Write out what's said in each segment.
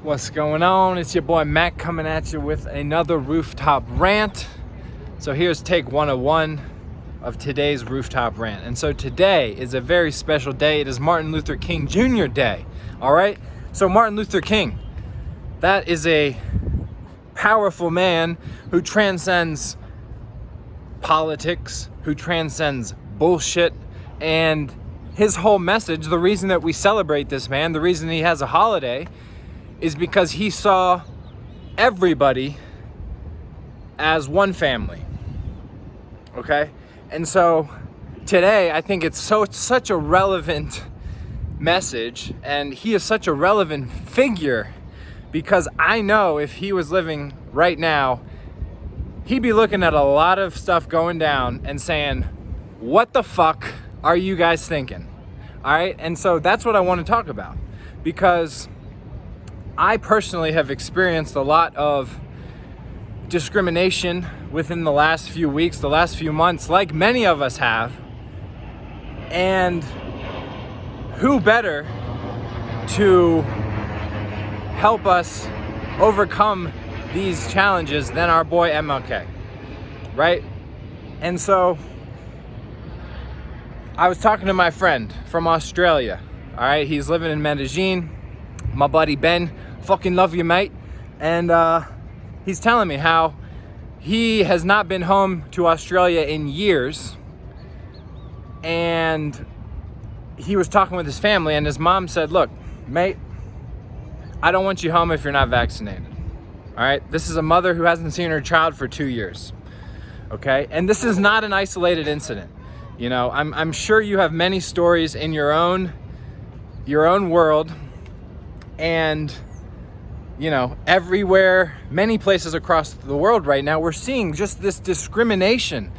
What's going on? It's your boy Mac coming at you with another Rooftop Rant. So here's take 101 of today's Rooftop Rant. And so today is a very special day. It is Martin Luther King Jr. Day. All right? So Martin Luther King, that is a powerful man who transcends politics, who transcends bullshit, and his whole message, the reason that we celebrate this man, the reason he has a holiday, is because he saw everybody as one family. Okay? And so today, I think it's such a relevant message, and he is such a relevant figure because I know if he was living right now, he'd be looking at a lot of stuff going down and saying, what the fuck are you guys thinking? All right? And so that's what I want to talk about, because I personally have experienced a lot of discrimination within the last few weeks, the last few months, like many of us have. And who better to help us overcome these challenges than our boy MLK, right? And so I was talking to my friend from Australia, all right? He's living in Medellin, my buddy Ben. Fucking love you, mate. And he's telling me how he has not been home to Australia in years. And he was talking with his family, and his mom said, look, mate, I don't want you home if you're not vaccinated. All right? This is a mother who hasn't seen her child for 2 years. Okay? And this is not an isolated incident. You know, I'm sure you have many stories in your own world, and you know, everywhere, many places across the world right now, we're seeing just this discrimination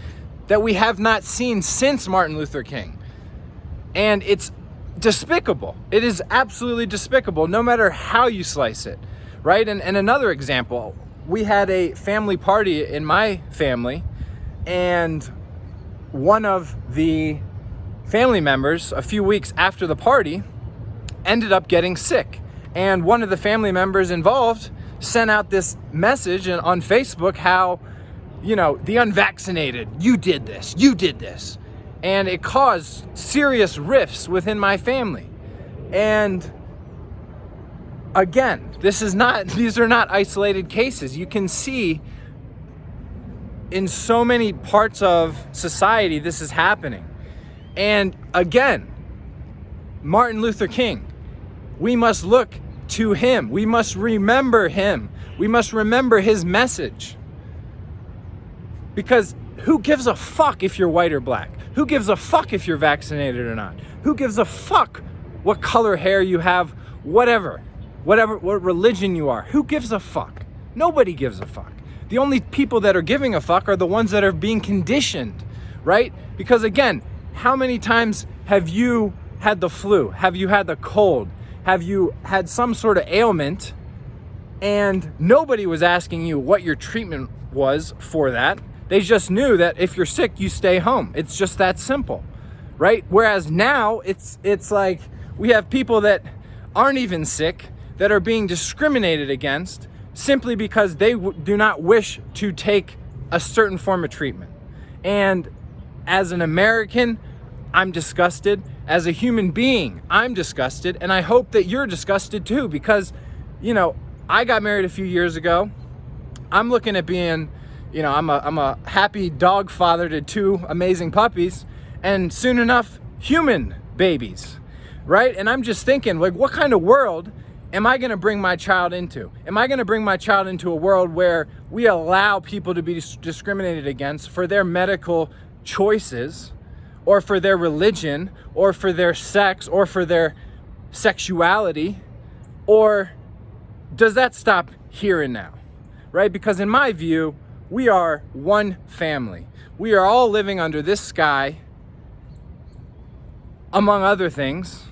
that we have not seen since Martin Luther King. And it's despicable. It is absolutely despicable, no matter how you slice it, right? And another example, we had a family party in my family, and one of the family members, a few weeks after the party, ended up getting sick. And one of the family members involved sent out this message on Facebook how, you know, the unvaccinated, you did this. And it caused serious rifts within my family. And again, these are not isolated cases. You can see in so many parts of society this is happening. And again, Martin Luther King, we must look to him. We must remember him. We must remember his message. Because who gives a fuck if you're white or black? Who gives a fuck if you're vaccinated or not? Who gives a fuck what color hair you have, what religion you are? Who gives a fuck? Nobody gives a fuck. The only people that are giving a fuck are the ones that are being conditioned, right? Because again, how many times have you had the flu? Have you had the cold? Have you had some sort of ailment and nobody was asking you what your treatment was for that? They just knew that if you're sick, you stay home. It's just that simple, right? Whereas now it's like we have people that aren't even sick that are being discriminated against simply because they do not wish to take a certain form of treatment. And as an American, I'm disgusted. As a human being, I'm disgusted, and I hope that you're disgusted too, because, you know, I got married a few years ago. I'm looking at being, you know, I'm a happy dog father to 2 amazing puppies, and soon enough, human babies, right? And I'm just thinking, like, what kind of world am I going to bring my child into? Am I going to bring my child into a world where we allow people to be discriminated against for their medical choices, or for their religion, or for their sex, or for their sexuality? Or does that stop here and now, right? Because in my view, we are one family. We are all living under this sky, among other things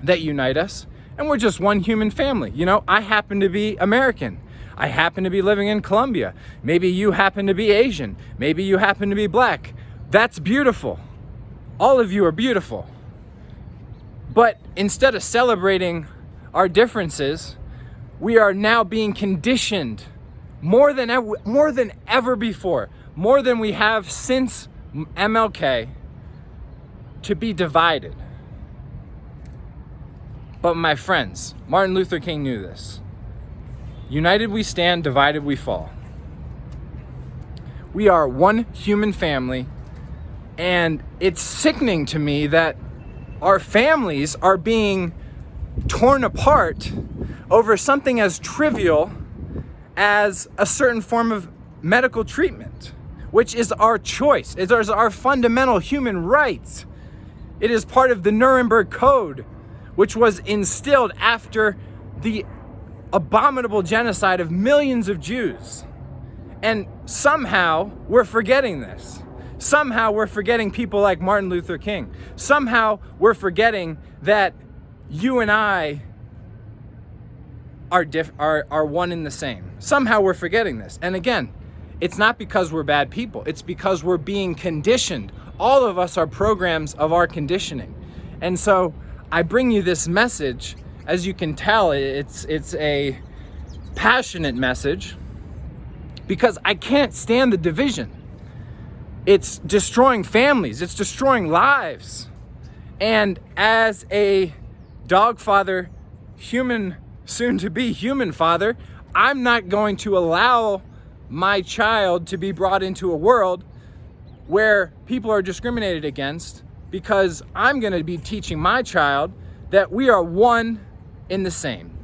that unite us, and we're just one human family. You know, I happen to be American. I happen to be living in Colombia. Maybe you happen to be Asian. Maybe you happen to be black. That's beautiful. All of you are beautiful. But instead of celebrating our differences, we are now being conditioned more than ever before, more than we have since MLK, to be divided. But my friends, Martin Luther King knew this. United we stand, divided we fall. We are one human family, and it's sickening to me that our families are being torn apart over something as trivial as a certain form of medical treatment, which is our choice. It is our fundamental human rights. It is part of the Nuremberg Code, which was instilled after the abominable genocide of millions of Jews. And somehow we're forgetting this. Somehow we're forgetting people like Martin Luther King. Somehow we're forgetting that you and I are one and the same. Somehow we're forgetting this. And again, it's not because we're bad people. It's because we're being conditioned. All of us are programs of our conditioning. And so I bring you this message. As you can tell, it's a passionate message because I can't stand the division. It's destroying families. It's destroying lives. And as a dog father, soon to be human father, I'm not going to allow my child to be brought into a world where people are discriminated against, because I'm going to be teaching my child that we are one in the same.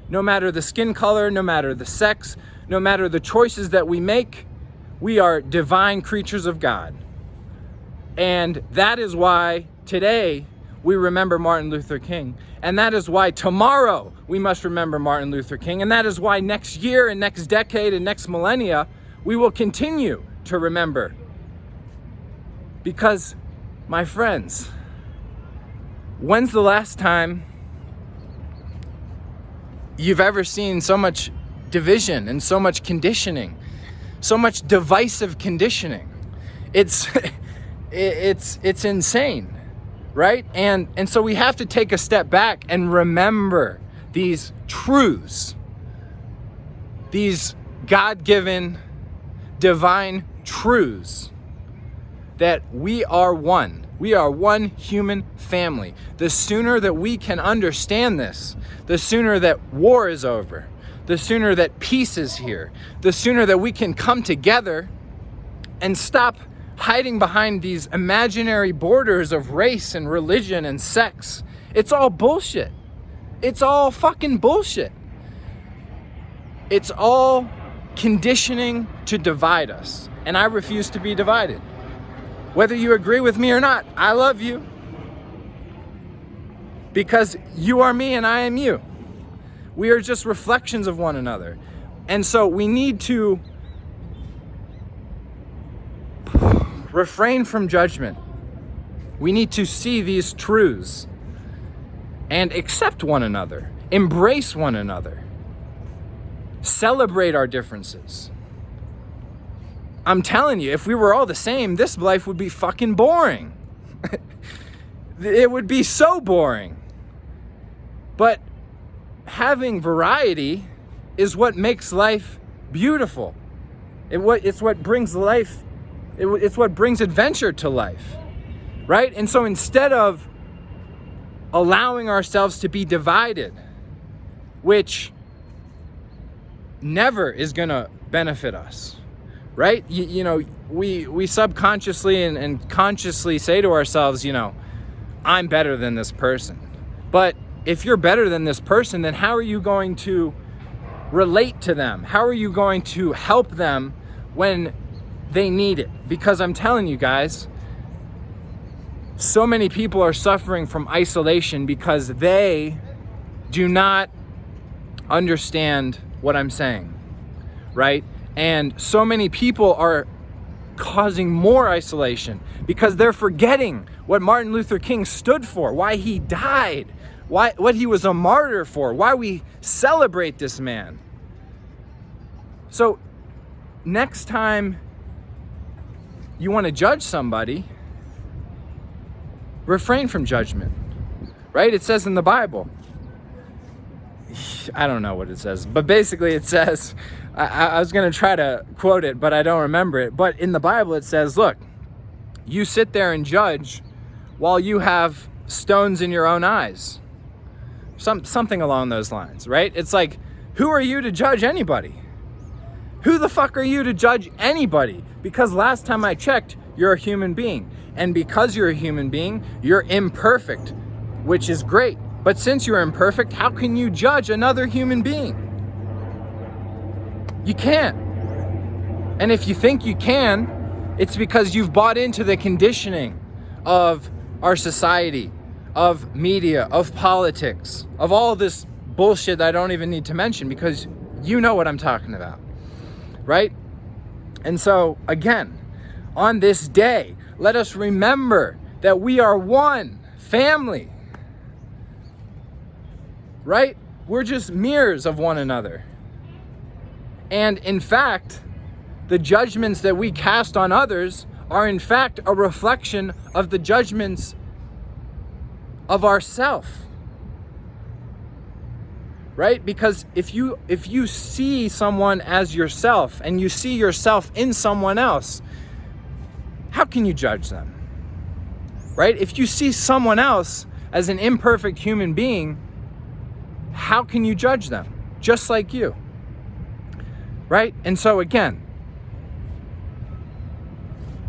No matter the skin color, no matter the sex, no matter the choices that we make, we are divine creatures of God. And that is why today we remember Martin Luther King. And that is why tomorrow we must remember Martin Luther King. And that is why next year and next decade and next millennia, we will continue to remember. Because, my friends, when's the last time you've ever seen so much division and so much conditioning, so much divisive conditioning? It's insane, right? And so we have to take a step back and remember these truths, these God-given divine truths, that we are one. We are one human family. The sooner that we can understand this, the sooner that war is over, the sooner that peace is here, the sooner that we can come together and stop hiding behind these imaginary borders of race and religion and sex. It's all bullshit. It's all fucking bullshit. It's all conditioning to divide us. And I refuse to be divided. Whether you agree with me or not, I love you. Because you are me and I am you. We are just reflections of one another. And so we need to refrain from judgment. We need to see these truths and accept one another, embrace one another, celebrate our differences. I'm telling you, if we were all the same, this life would be fucking boring. It would be so boring. But having variety is what makes life beautiful. It's what brings life, it's what brings adventure to life, right? And so instead of allowing ourselves to be divided, which never is gonna benefit us, right? You know, we subconsciously and consciously say to ourselves, you know, I'm better than this person. But if you're better than this person, then how are you going to relate to them? How are you going to help them when they need it? Because I'm telling you guys, so many people are suffering from isolation because they do not understand what I'm saying, right? And so many people are causing more isolation because they're forgetting what Martin Luther King stood for, why he died, what he was a martyr for, why we celebrate this man. So next time you want to judge somebody, refrain from judgment, right? It says in the Bible, I don't know what it says, but basically it says, I was going to try to quote it, but I don't remember it. But in the Bible, it says, look, you sit there and judge while you have stones in your own eyes. Something along those lines, right? It's like, who are you to judge anybody? Who the fuck are you to judge anybody? Because last time I checked, you're a human being. And because you're a human being, you're imperfect, which is great. But since you're imperfect, how can you judge another human being? You can't. And if you think you can, it's because you've bought into the conditioning of our society, of media, of politics, of all this bullshit that I don't even need to mention, because you know what I'm talking about, right? And so, again, on this day, let us remember that we are one family, right? We're just mirrors of one another. And in fact, the judgments that we cast on others are in fact a reflection of the judgments of ourself. Right? Because if you see someone as yourself and you see yourself in someone else, how can you judge them? Right? If you see someone else as an imperfect human being, how can you judge them? Just like you. Right? And so again,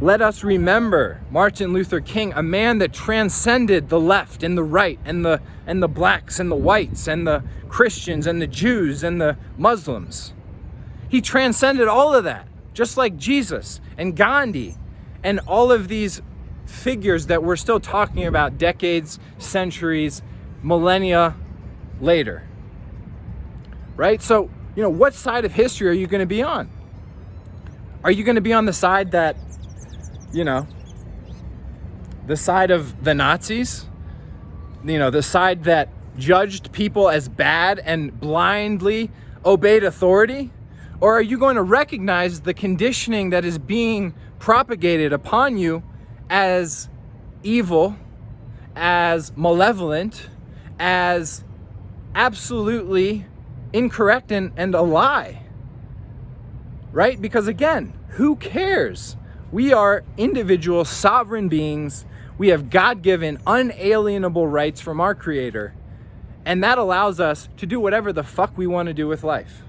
let us remember Martin Luther King, a man that transcended the left and the right and the blacks and the whites and the Christians and the Jews and the Muslims. He transcended all of that, just like Jesus and Gandhi and all of these figures that we're still talking about decades, centuries, millennia later. Right? So, what side of history are you going to be on? Are you going to be on the side that, the side of the Nazis? The side that judged people as bad and blindly obeyed authority? Or are you going to recognize the conditioning that is being propagated upon you as evil, as malevolent, as absolutely incorrect and a lie? Right? Because again, who cares? We are individual sovereign beings. We have God-given unalienable rights from our Creator. And that allows us to do whatever the fuck we want to do with life,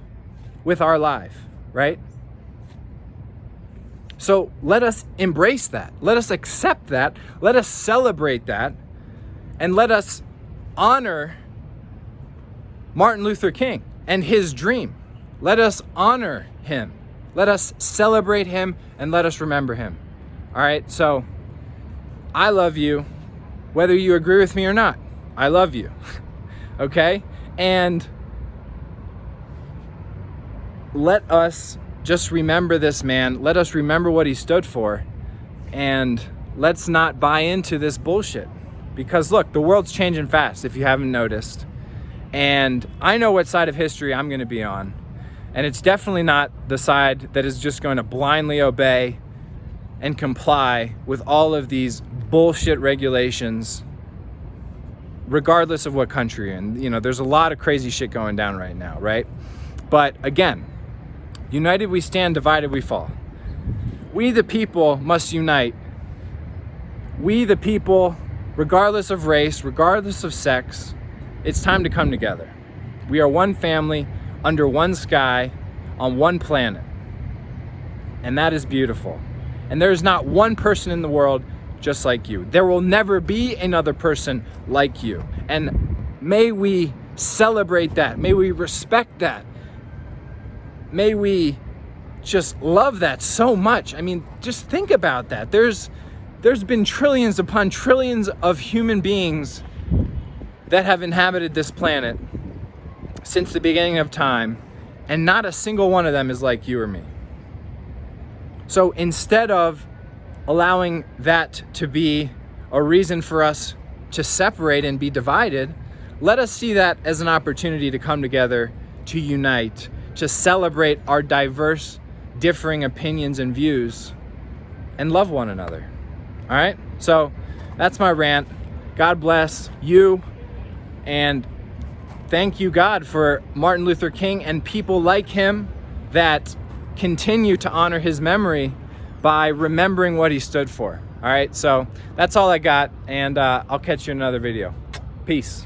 with our life, right? So let us embrace that. Let us accept that. Let us celebrate that. And let us honor Martin Luther King and his dream. Let us honor him. Let us celebrate him and let us remember him. All right, so I love you, whether you agree with me or not. I love you, okay? And let us just remember this man. Let us remember what he stood for. And let's not buy into this bullshit. Because look, the world's changing fast, if you haven't noticed. And I know what side of history I'm going to be on. And it's definitely not the side that is just going to blindly obey and comply with all of these bullshit regulations, regardless of what country you're in. There's a lot of crazy shit going down right now, right? But again, united we stand, divided we fall. We the people must unite. We the people, regardless of race, regardless of sex, it's time to come together. We are one family, under one sky, on one planet. And that is beautiful. And there is not one person in the world just like you. There will never be another person like you. And may we celebrate that. May we respect that. May we just love that so much. I mean, just think about that. There's been trillions upon trillions of human beings that have inhabited this planet since the beginning of time, and not a single one of them is like you or me. So instead of allowing that to be a reason for us to separate and be divided, let us see that as an opportunity to come together, to unite, to celebrate our diverse, differing opinions and views, and love one another. All right? So that's my rant. God bless you, and thank you, God, for Martin Luther King and people like him that continue to honor his memory by remembering what he stood for. All right, so that's all I got, and I'll catch you in another video. Peace.